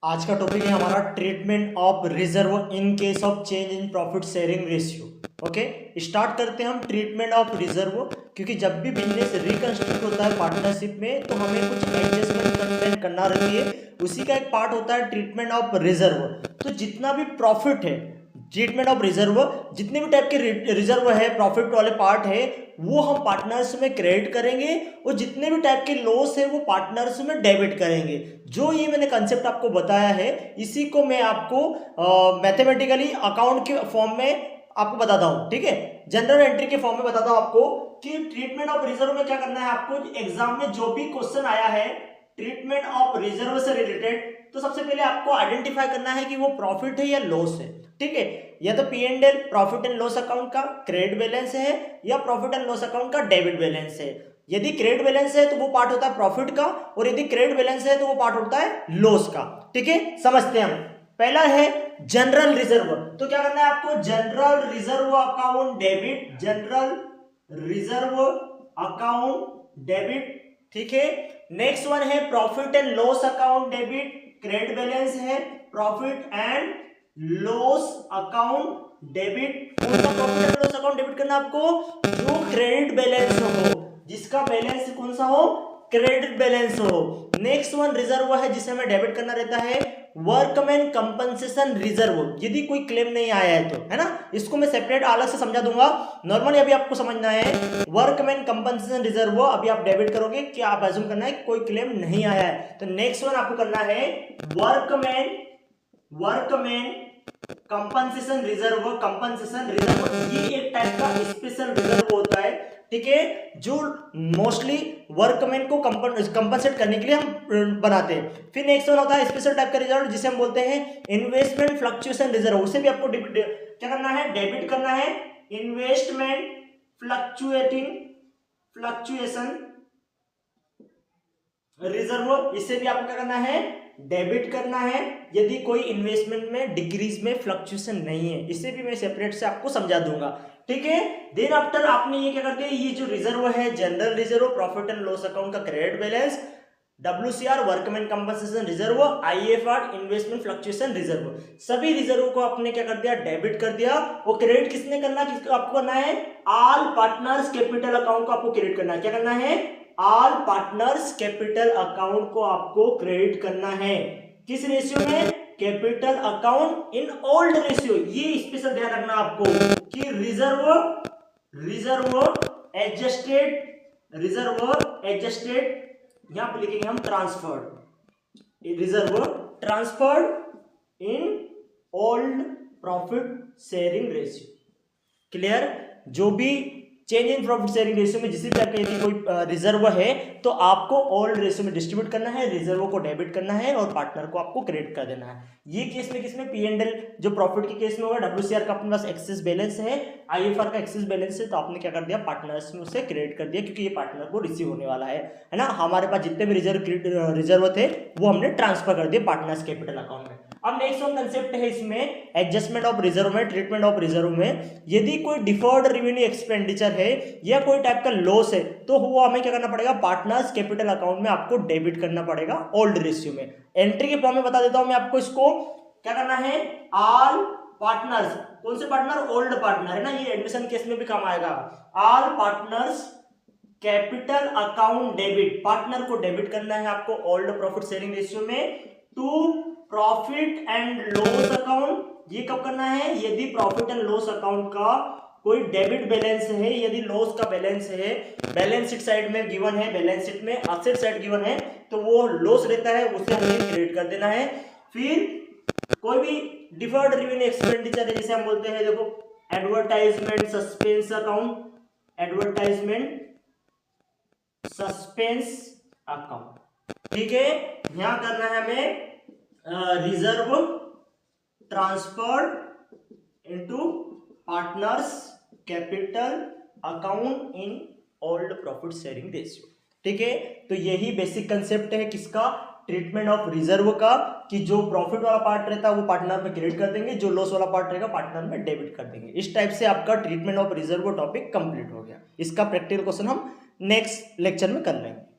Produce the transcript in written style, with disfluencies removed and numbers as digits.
आज का टॉपिक है हमारा treatment of reserve in case of change in profit sharing ratio. Okay, start करते हैं हम ट्रीटमेंट ऑफ रिजर्व। क्योंकि जब भी बिजनेस रिकंस्ट्रक्ट होता है पार्टनरशिप में तो हमें कुछ एडजस्टमेंट करना रहती है, उसी का एक पार्ट होता है ट्रीटमेंट ऑफ रिजर्व। तो जितना भी प्रॉफिट है, ट्रीटमेंट ऑफ रिजर्व, जितने भी टाइप के रिजर्व है, प्रॉफिट वाले पार्ट है, वो हम पार्टनर्स में क्रेडिट करेंगे और जितने भी टाइप के लॉस है वो पार्टनर्स में डेबिट करेंगे। जो ये मैंने कंसेप्ट आपको बताया है, इसी को मैं आपको मैथमेटिकली अकाउंट के फॉर्म में आपको बताता हूँ। ठीक है, जनरल एंट्री के फॉर्म में बताता हूँ आपको कि ट्रीटमेंट ऑफ रिजर्व में क्या करना है आपको। एग्जाम में जो भी क्वेश्चन आया है ट्रीटमेंट ऑफ रिजर्व से रिलेटेड, तो सबसे पहले आपको आइडेंटिफाई करना है कि वो प्रॉफिट है या लॉस है। ठीक है, या तो P&L profit and loss account का क्रेडिट बैलेंस है या प्रॉफिट एंड लॉस अकाउंट का डेबिट बैलेंस है। यदि क्रेडिट बैलेंस है तो वो पार्ट होता है प्रॉफिट का, और यदि क्रेडिट बैलेंस है तो वो पार्ट होता है लॉस का। ठीक है, समझते हैं हम। पहला है जनरल रिजर्व। तो क्या करना है आपको, general reserve account debit, general reserve account debit. ठीक है, नेक्स्ट वन है profit and loss account debit, credit balance है profit and loss account debit. कौन सा profit and loss account debit करना आपको, जो क्रेडिट बैलेंस हो, जिसका बैलेंस कौन सा हो, क्रेडिट बैलेंस हो। नेक्स्ट वन रिजर्व है जिसे हमें डेबिट करना रहता है वर्कमैन कंपनसेशन रिजर्व। यदि कोई क्लेम नहीं आया है तो, है ना, इसको मैं सेपरेट अलग से समझा दूंगा। नॉर्मली अभी आपको समझना है वर्कमैन कंपनसेशन रिजर्व अभी आप डेबिट करोगे, क्या आप अज्यूम करना है कि कोई क्लेम नहीं आया है। तो नेक्स्ट वन आपको करना है workman compensation reserve. Compensation reserve ये एक टाइप का स्पेशल रिजर्व होता है। ठीक है, जो मोस्टली वर्कमैन को कंपनसेट करने के लिए हम बनाते हैं। फिर नेक्स्ट वन होता है स्पेशल टाइप का रिजर्व जिसे हम बोलते हैं इन्वेस्टमेंट फ्लक्चुएशन रिजर्व। उसे भी आपको क्या करना है, डेबिट करना है। इन्वेस्टमेंट फ्लक्चुएशन रिजर्व, इससे भी आपको क्या करना है, डेबिट करना है। यदि कोई इन्वेस्टमेंट में डिक्रीज में फ्लक्चुएशन नहीं है, इसे भी मैं सेपरेट से आपको समझा दूंगा। ठीक है, देन आफ्टर आपने ये क्या करते हैं, ये जो रिजर्व है general reserve, profit and loss account का credit balance, WCR workman compensation reserve, IFR investment fluctuation reserve, सभी रिजर्व को आपने क्या कर दिया, डेबिट कर दिया। वो क्रेडिट किसने करना, किसको आपको करना है, ऑल पार्टनर्स कैपिटल अकाउंट को आपको क्रेडिट करना है। क्या करना है, ऑल पार्टनर्स कैपिटल अकाउंट को आपको क्रेडिट करना है। किस रेशियो में, capital account in old ratio. ये स्पेशल ध्यान रखना आपको कि रिजर्व एडजस्टेड यहां पे लिखेंगे हम transferred, reserve transferred in old profit sharing ratio. Clear, जो भी change in profit sharing ratio में जिस भी टाइप का यदि कोई रिजर्व है तो आपको ओल्ड रेशियो में डिस्ट्रीब्यूट करना है, रिजर्व को डेबिट करना है और पार्टनर को आपको क्रेडिट कर देना है। ये केस में किसमें, P&L जो प्रॉफिट के केस में होगा, WCR का अपने पास एक्सेस बैलेंस है, IFR का एक्सेस बैलेंस है, तो आपने क्या कर दिया, पार्टनर्स में उसे क्रेडिट कर दिया क्योंकि ये पार्टनर को रिसीव होने वाला है ना। हमारे पास जितने भी रिजर्व थे वो हमने ट्रांसफर कर दिए पार्टनर्स कैपिटल अकाउंट में। अब नेक्स्ट वन कंसेप्ट है इसमें एडजस्टमेंट ऑफ रिजर्व में, ट्रीटमेंट ऑफ रिजर्व में, यदि कोई डिफर्ड रेवेन्यू एक्सपेंडिचर है या कोई टाइप का लॉस है तो वो हमें क्या करना पड़ेगा, पार्टनर्स कैपिटल अकाउंट में आपको डेबिट करना पड़ेगा ओल्ड रेशियो में। एंट्री के फॉर्म में बता देता हूं मैं आपको, इसको क्या करना है, ऑल पार्टनर्स, कौन से पार्टनर, ओल्ड पार्टनर है ना, ये एडमिशन केस में भी काम आएगा। All partners capital account debit, partner को डेबिट करना है आपको ओल्ड प्रॉफिट शेयरिंग रेशियो में to profit and loss account. ये कब करना है, यदि प्रॉफिट एंड लॉस अकाउंट का कोई डेबिट बैलेंस है, यदि लॉस का बैलेंस है, बैलेंस शीट साइड में गिवन है, बैलेंस शीट में असेट साइड गिवन है, तो वो लॉस रहता है, उसे हमें क्रेडिट कर देना है। फिर कोई भी डिफर्ड रेवेन्यू एक्सपेंडिचर है जिसे हम बोलते हैं, देखो advertisement suspense account, advertisement suspense account. ठीक है, यहां करना है हमें reserve transferred into partners capital account in old profit sharing ratio. ठीक है, तो यही बेसिक कंसेप्ट है किसका, ट्रीटमेंट ऑफ रिजर्व का, कि जो प्रॉफिट वाला पार्ट रहता है वो पार्टनर में क्रेडिट कर देंगे, जो लॉस वाला पार्ट रहेगा पार्टनर में डेबिट कर देंगे। इस टाइप से आपका treatment of reserve topic complete हो गया। इसका प्रैक्टिकल क्वेश्चन हम नेक्स्ट लेक्चर में कर लेंगे।